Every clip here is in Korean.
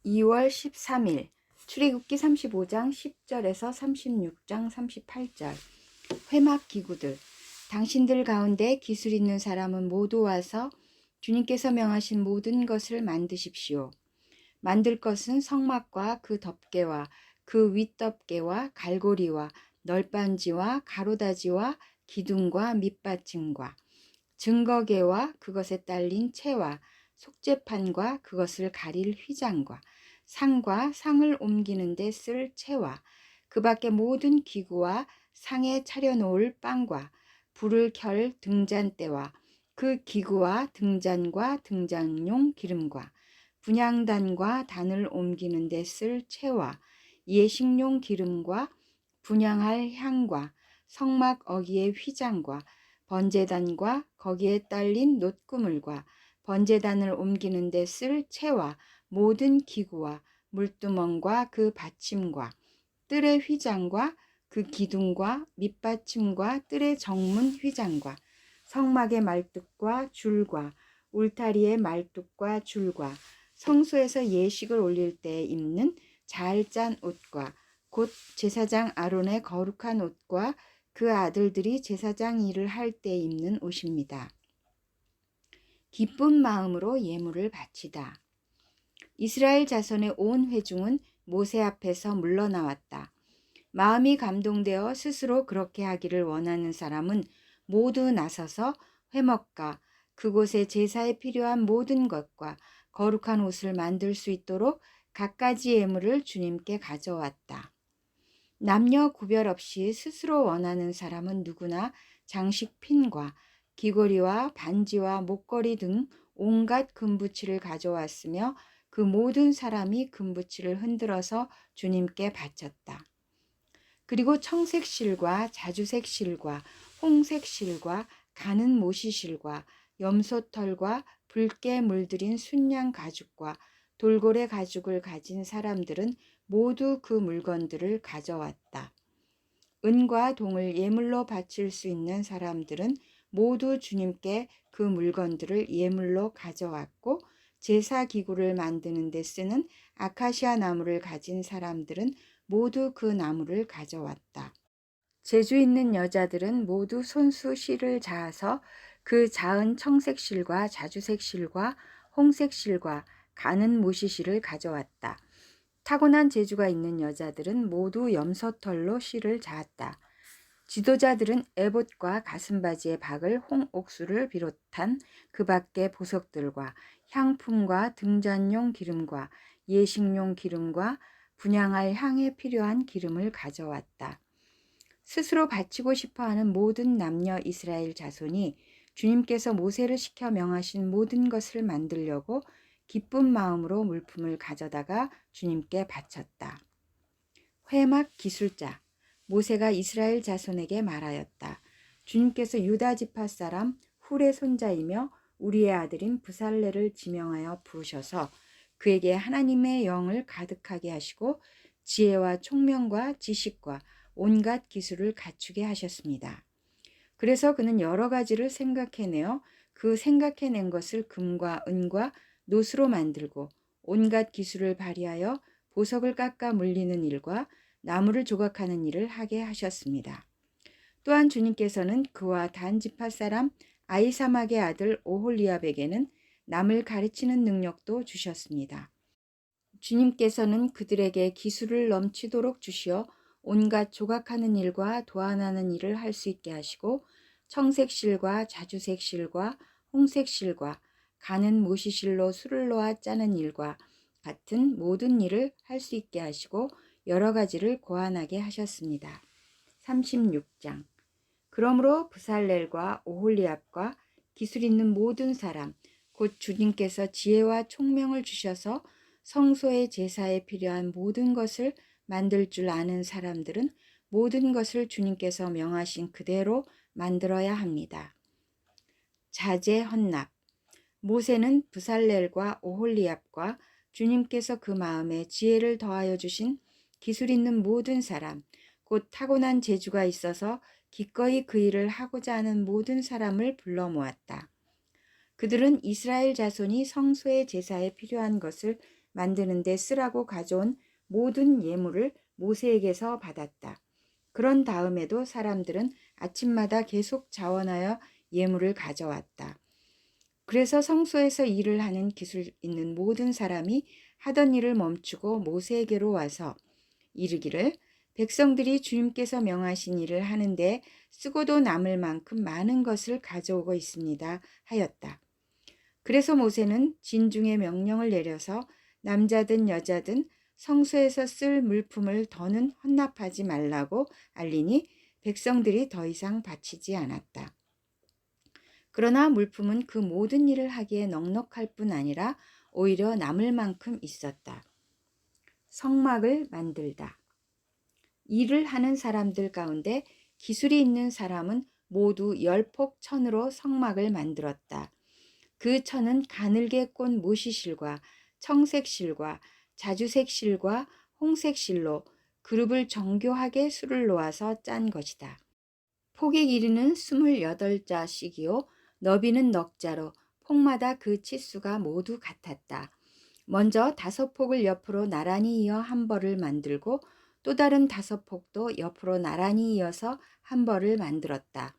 2월 13일 출애굽기 35장 10절에서 36장 38절. 회막 기구들. 당신들 가운데 기술 있는 사람은 모두 와서 주님께서 명하신 모든 것을 만드십시오. 만들 것은 성막과 그 덮개와 그 윗덮개와 갈고리와 널빤지와 가로다지와 기둥과 밑받침과 증거계와 그것에 딸린 채와 속죄판과 그것을 가릴 휘장과 상과 상을 옮기는 데 쓸 채와 그 밖의 모든 기구와 상에 차려놓을 빵과 불을 켤 등잔대와 그 기구와 등잔과 등잔용 기름과 분향단과 단을 옮기는 데 쓸 채와 예식용 기름과 분향할 향과 성막 어기의 휘장과 번제단과 거기에 딸린 놋구물과 번제단을 옮기는 데 쓸 채와 모든 기구와 물두멍과 그 받침과 뜰의 휘장과 그 기둥과 밑받침과 뜰의 정문 휘장과 성막의 말뚝과 줄과 울타리의 말뚝과 줄과 성소에서 예식을 올릴 때 입는 잘 짠 옷과 곧 제사장 아론의 거룩한 옷과 그 아들들이 제사장 일을 할 때 입는 옷입니다. 기쁜 마음으로 예물을 바치다. 이스라엘 자손의 온 회중은 모세 앞에서 물러나왔다. 마음이 감동되어 스스로 그렇게 하기를 원하는 사람은 모두 나서서 회막과 그곳에 제사에 필요한 모든 것과 거룩한 옷을 만들 수 있도록 갖가지 예물을 주님께 가져왔다. 남녀 구별 없이 스스로 원하는 사람은 누구나 장식 핀과 귀걸이와 반지와 목걸이 등 온갖 금부치를 가져왔으며 그 모든 사람이 금부치를 흔들어서 주님께 바쳤다. 그리고 청색 실과 자주색 실과 홍색 실과 가는 모시 실과 염소털과 붉게 물들인 순양 가죽과 돌고래 가죽을 가진 사람들은 모두 그 물건들을 가져왔다. 은과 동을 예물로 바칠 수 있는 사람들은 모두 주님께 그 물건들을 예물로 가져왔고, 제사 기구를 만드는 데 쓰는 아카시아 나무를 가진 사람들은 모두 그 나무를 가져왔다. 재주 있는 여자들은 모두 손수 실을 자아서 그 자은 청색 실과 자주색 실과 홍색 실과 가는 모시 실을 가져왔다. 타고난 재주가 있는 여자들은 모두 염소털로 실을 자았다. 지도자들은 에봇과 가슴바지에 박을 홍옥수를 비롯한 그 밖의 보석들과 향품과 등잔용 기름과 예식용 기름과 분향할 향에 필요한 기름을 가져왔다. 스스로 바치고 싶어하는 모든 남녀 이스라엘 자손이 주님께서 모세를 시켜 명하신 모든 것을 만들려고 기쁜 마음으로 물품을 가져다가 주님께 바쳤다. 회막 기술자. 모세가 이스라엘 자손에게 말하였다. 주님께서 유다 지파 사람 훌의 손자이며 우리의 아들인 브살레를 지명하여 부르셔서 그에게 하나님의 영을 가득하게 하시고 지혜와 총명과 지식과 온갖 기술을 갖추게 하셨습니다. 그래서 그는 여러 가지를 생각해내어 그 생각해낸 것을 금과 은과 노수로 만들고 온갖 기술을 발휘하여 보석을 깎아 물리는 일과 나무를 조각하는 일을 하게 하셨습니다. 또한 주님께서는 그와 단 지파 사람 아히사막의 아들 오홀리압에게는 남을 가르치는 능력도 주셨습니다. 주님께서는 그들에게 기술을 넘치도록 주시어 온갖 조각하는 일과 도안하는 일을 할 수 있게 하시고 청색 실과 자주색 실과 홍색 실과 가는 모시실로 술을 놓아 짜는 일과 같은 모든 일을 할 수 있게 하시고 여러 가지를 고안하게 하셨습니다. 36장. 그러므로 브살렐과 오홀리압과 기술 있는 모든 사람 곧 주님께서 지혜와 총명을 주셔서 성소의 제사에 필요한 모든 것을 만들 줄 아는 사람들은 모든 것을 주님께서 명하신 그대로 만들어야 합니다. 자제 헌납. 모세는 브살렐과 오홀리압과 주님께서 그 마음에 지혜를 더하여 주신 기술 있는 모든 사람, 곧 타고난 재주가 있어서 기꺼이 그 일을 하고자 하는 모든 사람을 불러 모았다. 그들은 이스라엘 자손이 성소의 제사에 필요한 것을 만드는 데 쓰라고 가져온 모든 예물을 모세에게서 받았다. 그런 다음에도 사람들은 아침마다 계속 자원하여 예물을 가져왔다. 그래서 성소에서 일을 하는 기술 있는 모든 사람이 하던 일을 멈추고 모세에게로 와서 이르기를 백성들이 주님께서 명하신 일을 하는데 쓰고도 남을 만큼 많은 것을 가져오고 있습니다 하였다. 그래서 모세는 진중의 명령을 내려서 남자든 여자든 성소에서 쓸 물품을 더는 헌납하지 말라고 알리니 백성들이 더 이상 바치지 않았다. 그러나 물품은 그 모든 일을 하기에 넉넉할 뿐 아니라 오히려 남을 만큼 있었다. 성막을 만들다. 일을 하는 사람들 가운데 기술이 있는 사람은 모두 10폭 천으로 성막을 만들었다. 그 천은 가늘게 꼰 모시실과 청색실과 자주색실과 홍색실로 그룹을 정교하게 수를 놓아서 짠 것이다. 폭의 길이는 28자씩이요 너비는 넉자로 폭마다 그 치수가 모두 같았다. 먼저 5폭을 옆으로 나란히 이어 한 벌을 만들고 또 다른 5폭도 옆으로 나란히 이어서 한 벌을 만들었다.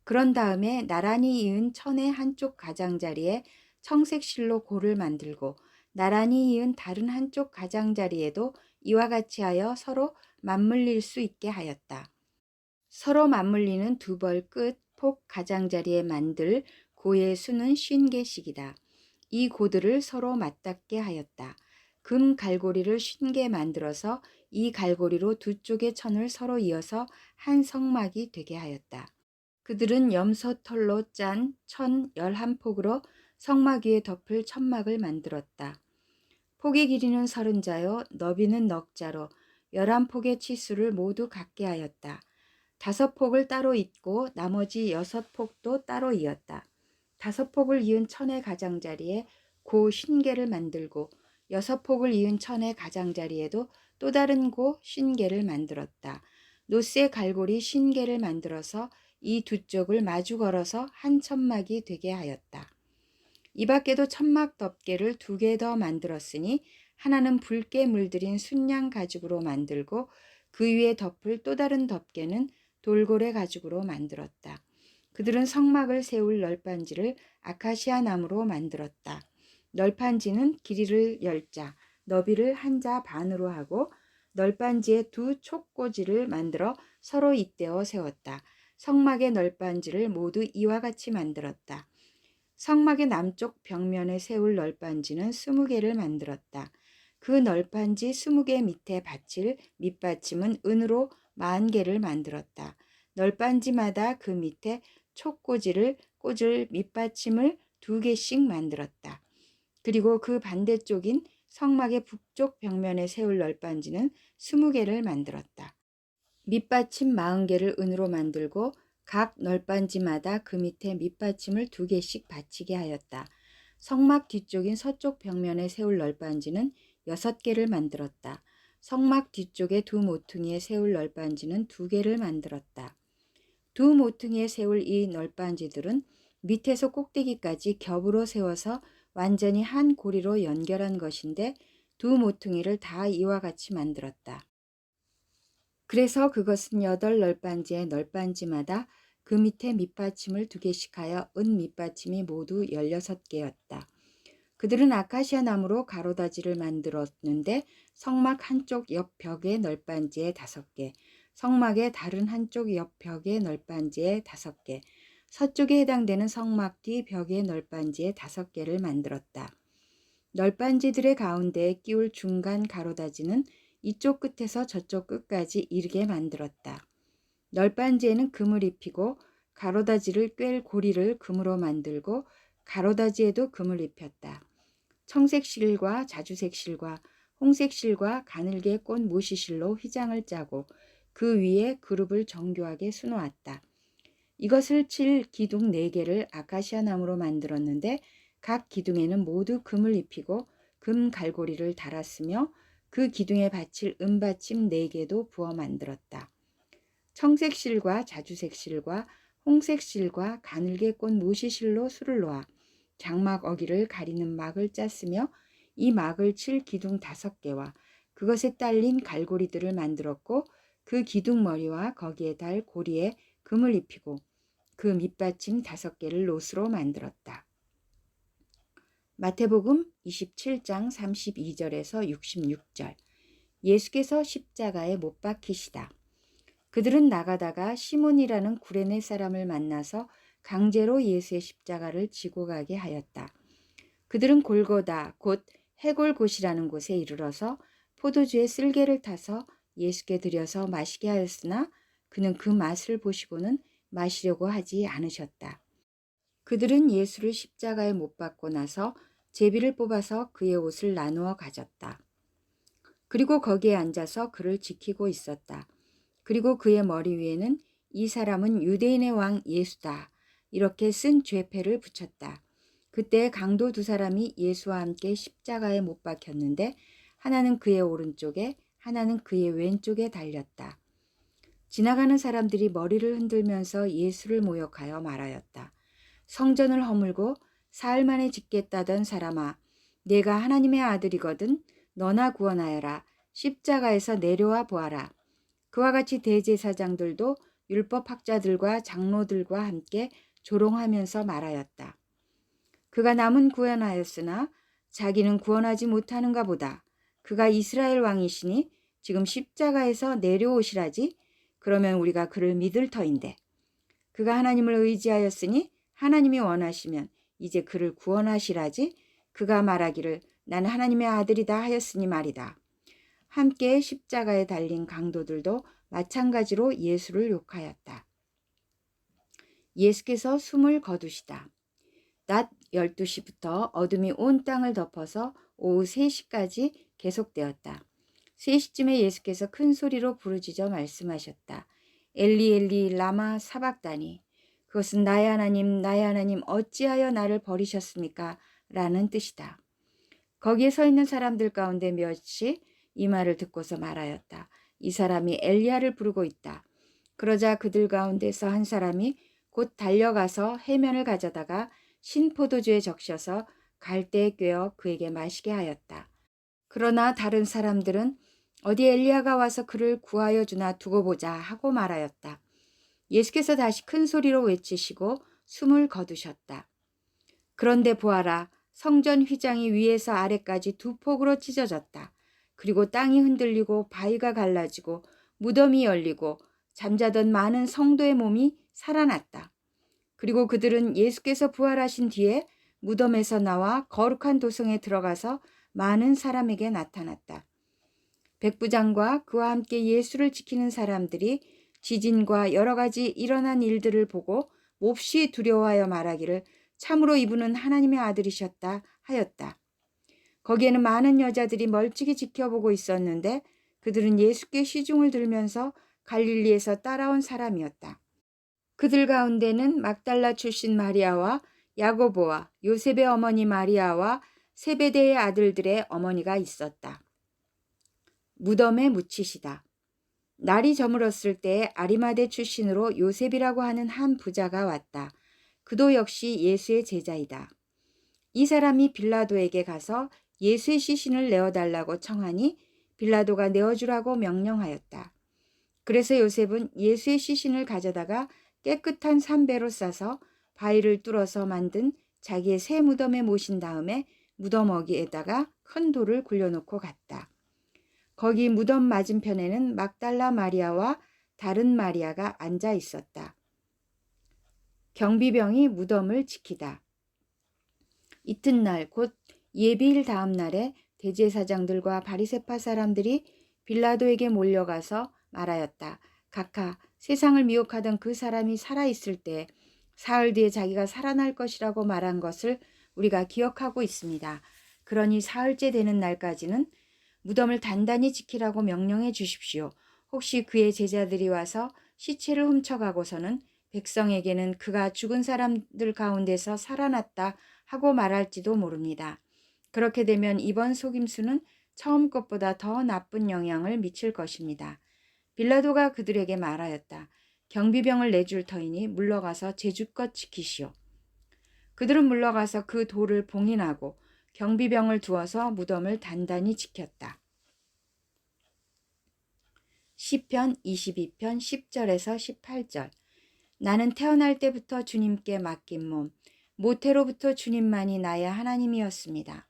그런 다음에 나란히 이은 천의 한쪽 가장자리에 청색실로 고를 만들고 나란히 이은 다른 한쪽 가장자리에도 이와 같이 하여 서로 맞물릴 수 있게 하였다. 서로 맞물리는 두 벌 끝 폭 가장자리에 만들 고의 수는 50개씩이다. 이 고들을 서로 맞닿게 하였다. 금 갈고리를 50개 만들어서 이 갈고리로 두 쪽의 천을 서로 이어서 한 성막이 되게 하였다. 그들은 염소털로 짠 천 11폭으로 성막 위에 덮을 천막을 만들었다. 폭의 길이는 30자요 너비는 넉자로 11폭의 치수를 모두 같게 하였다. 5폭을 따로 잇고 나머지 6폭도 따로 이었다. 5폭을 이은 천의 가장자리에 고 50개를 만들고 6폭을 이은 천의 가장자리에도 또 다른 고 50개를 만들었다. 노스의 갈고리 50개를 만들어서 이 두 쪽을 마주 걸어서 한 천막이 되게 하였다. 이 밖에도 천막 덮개를 2개 더 만들었으니 하나는 붉게 물들인 순양 가죽으로 만들고 그 위에 덮을 또 다른 덮개는 돌고래 가죽으로 만들었다. 그들은 성막을 세울 널빤지를 아카시아 나무로 만들었다. 널빤지는 길이를 10자, 너비를 1자 반으로 하고 널빤지에 2 촉꽂이를 만들어 서로 잇대어 세웠다. 성막의 널빤지를 모두 이와 같이 만들었다. 성막의 남쪽 벽면에 세울 널빤지는 20개를 만들었다. 그 널빤지 20개 밑에 받칠 밑받침은 은으로 40개를 만들었다. 널빤지마다 그 밑에 촉꽂이를 꽂을 밑받침을 2개씩 만들었다. 그리고 그 반대쪽인 성막의 북쪽 벽면에 세울 널빤지는 20개를 만들었다. 밑받침 40개를 은으로 만들고 각 널빤지마다 그 밑에 밑받침을 2개씩 받치게 하였다. 성막 뒤쪽인 서쪽 벽면에 세울 널빤지는 6개를 만들었다. 성막 뒤쪽의 두 모퉁이에 세울 널빤지는 2개를 만들었다. 두 모퉁이에 세울 이 널빤지들은 밑에서 꼭대기까지 겹으로 세워서 완전히 한 고리로 연결한 것인데 두 모퉁이를 다 이와 같이 만들었다. 그래서 그것은 8널빤지의 널빤지마다 그 밑에 밑받침을 2개씩 하여 은 밑받침이 모두 16개였다. 그들은 아카시아 나무로 가로다지를 만들었는데 성막 한쪽 옆 벽의 널빤지에 5개, 성막의 다른 한쪽 옆 벽의 널빤지에 5개, 서쪽에 해당되는 성막 뒤 벽의 널빤지에 5개를 만들었다. 널빤지들의 가운데에 끼울 중간 가로다지는 이쪽 끝에서 저쪽 끝까지 이르게 만들었다. 널빤지에는 금을 입히고 가로다지를 꿰 고리를 금으로 만들고 가로다지에도 금을 입혔다. 청색실과 자주색실과 홍색실과 가늘게 꼰 모시실로 휘장을 짜고 그 위에 그룹을 정교하게 수놓았다. 이것을 칠 기둥 4개를 아카시아 나무로 만들었는데 각 기둥에는 모두 금을 입히고 금 갈고리를 달았으며 그 기둥에 받칠 은받침 4개도 부어 만들었다. 청색실과 자주색실과 홍색실과 가늘게 꼰 모시실로 수를 놓아 장막 어기를 가리는 막을 짰으며 이 막을 칠 기둥 5개와 그것에 딸린 갈고리들을 만들었고 그 기둥 머리와 거기에 달 고리에 금을 입히고 그 밑받침 5개를 롯으로 만들었다. 마태복음 27장 32절에서 66절. 예수께서 십자가에 못 박히시다. 그들은 나가다가 시몬이라는 구레네 사람을 만나서 강제로 예수의 십자가를 지고 가게 하였다. 그들은 골고다 곧 해골곳이라는 곳에 이르러서 포도주에 쓸개를 타서 예수께 드려서 마시게 하였으나 그는 그 맛을 보시고는 마시려고 하지 않으셨다. 그들은 예수를 십자가에 못 박고 나서 제비를 뽑아서 그의 옷을 나누어 가졌다. 그리고 거기에 앉아서 그를 지키고 있었다. 그리고 그의 머리 위에는 이 사람은 유대인의 왕 예수다 이렇게 쓴 죄패를 붙였다. 그때 강도 2사람이 예수와 함께 십자가에 못 박혔는데 하나는 그의 오른쪽에 하나는 그의 왼쪽에 달렸다. 지나가는 사람들이 머리를 흔들면서 예수를 모욕하여 말하였다. 성전을 허물고 사흘 만에 짓겠다던 사람아, 내가 하나님의 아들이거든 너나 구원하여라. 십자가에서 내려와 보아라. 그와 같이 대제사장들도 율법학자들과 장로들과 함께 조롱하면서 말하였다. 그가 남은 구원하였으나 자기는 구원하지 못하는가 보다. 그가 이스라엘 왕이시니 지금 십자가에서 내려오시라지. 그러면 우리가 그를 믿을 터인데. 그가 하나님을 의지하였으니 하나님이 원하시면 이제 그를 구원하시라지. 그가 말하기를 나는 하나님의 아들이다 하였으니 말이다. 함께 십자가에 달린 강도들도 마찬가지로 예수를 욕하였다. 예수께서 숨을 거두시다. 낮 12시부터 어둠이 온 땅을 덮어서 오후 3시까지 계속되었다. 3시쯤에 예수께서 큰 소리로 부르짖어 말씀하셨다. 엘리 엘리 라마 사박다니. 그것은 나의 하나님 어찌하여 나를 버리셨습니까? 라는 뜻이다. 거기에 서 있는 사람들 가운데 몇이 이 말을 듣고서 말하였다. 이 사람이 엘리야를 부르고 있다. 그러자 그들 가운데서 한 사람이 곧 달려가서 해면을 가져다가 신포도주에 적셔서 갈대에 꿰어 그에게 마시게 하였다. 그러나 다른 사람들은 어디 엘리야가 와서 그를 구하여 주나 두고 보자 하고 말하였다. 예수께서 다시 큰 소리로 외치시고 숨을 거두셨다. 그런데 보아라, 성전 휘장이 위에서 아래까지 2폭으로 찢어졌다. 그리고 땅이 흔들리고 바위가 갈라지고 무덤이 열리고 잠자던 많은 성도의 몸이 살아났다. 그리고 그들은 예수께서 부활하신 뒤에 무덤에서 나와 거룩한 도성에 들어가서 많은 사람에게 나타났다. 백부장과 그와 함께 예수를 지키는 사람들이 지진과 여러 가지 일어난 일들을 보고 몹시 두려워하여 말하기를 참으로 이분은 하나님의 아들이셨다 하였다. 거기에는 많은 여자들이 멀찍이 지켜보고 있었는데 그들은 예수께 시중을 들면서 갈릴리에서 따라온 사람이었다. 그들 가운데는 막달라 출신 마리아와 야고보와 요셉의 어머니 마리아와 세베대의 아들들의 어머니가 있었다. 무덤에 묻히시다. 날이 저물었을 때에 아리마대 출신으로 요셉이라고 하는 한 부자가 왔다. 그도 역시 예수의 제자이다. 이 사람이 빌라도에게 가서 예수의 시신을 내어달라고 청하니 빌라도가 내어주라고 명령하였다. 그래서 요셉은 예수의 시신을 가져다가 깨끗한 삼배로 싸서 바위를 뚫어서 만든 자기의 새 무덤에 모신 다음에 무덤 어귀에다가 큰 돌을 굴려놓고 갔다. 거기 무덤 맞은편에는 막달라 마리아와 다른 마리아가 앉아 있었다. 경비병이 무덤을 지키다. 이튿날 곧 예비일 다음 날에 대제사장들과 바리새파 사람들이 빌라도에게 몰려가서 말하였다. 각하, 세상을 미혹하던 그 사람이 살아있을 때 사흘 뒤에 자기가 살아날 것이라고 말한 것을 우리가 기억하고 있습니다. 그러니 사흘째 되는 날까지는 무덤을 단단히 지키라고 명령해 주십시오. 혹시 그의 제자들이 와서 시체를 훔쳐가고서는 백성에게는 그가 죽은 사람들 가운데서 살아났다 하고 말할지도 모릅니다. 그렇게 되면 이번 속임수는 처음 것보다 더 나쁜 영향을 미칠 것입니다. 빌라도가 그들에게 말하였다. 경비병을 내줄 터이니 물러가서 제주껏 지키시오. 그들은 물러가서 그 돌을 봉인하고 경비병을 두어서 무덤을 단단히 지켰다. 시편 22편 10절에서 18절. 나는 태어날 때부터 주님께 맡긴 몸, 모태로부터 주님만이 나의 하나님이었습니다.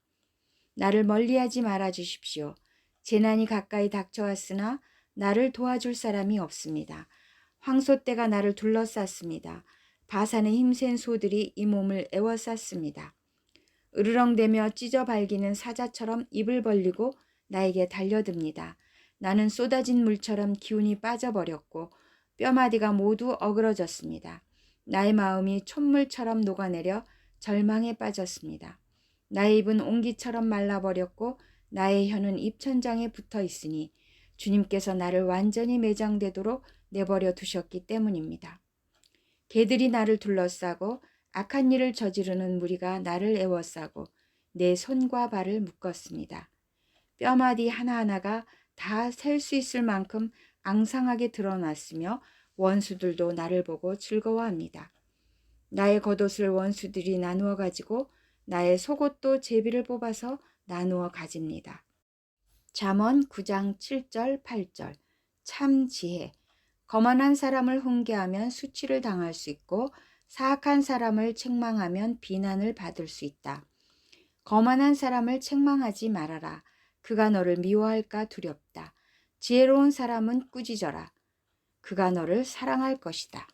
나를 멀리하지 말아 주십시오. 재난이 가까이 닥쳐왔으나 나를 도와줄 사람이 없습니다. 황소떼가 나를 둘러쌌습니다. 바산의 힘센 소들이 이 몸을 에워쌌습니다. 으르렁대며 찢어 발기는 사자처럼 입을 벌리고 나에게 달려듭니다. 나는 쏟아진 물처럼 기운이 빠져버렸고 뼈마디가 모두 어그러졌습니다. 나의 마음이 촛물처럼 녹아내려 절망에 빠졌습니다. 나의 입은 옹기처럼 말라버렸고 나의 혀는 입천장에 붙어 있으니 주님께서 나를 완전히 매장되도록 내버려 두셨기 때문입니다. 개들이 나를 둘러싸고 악한 일을 저지르는 무리가 나를 에워싸고 내 손과 발을 묶었습니다. 뼈마디 하나하나가 다 셀 수 있을 만큼 앙상하게 드러났으며 원수들도 나를 보고 즐거워합니다. 나의 겉옷을 원수들이 나누어 가지고 나의 속옷도 제비를 뽑아서 나누어 가집니다. 잠언 9장 7절 8절. 참 지혜. 거만한 사람을 훈계하면 수치를 당할 수 있고 사악한 사람을 책망하면 비난을 받을 수 있다. 거만한 사람을 책망하지 말아라. 그가 너를 미워할까 두렵다. 지혜로운 사람은 꾸짖어라. 그가 너를 사랑할 것이다.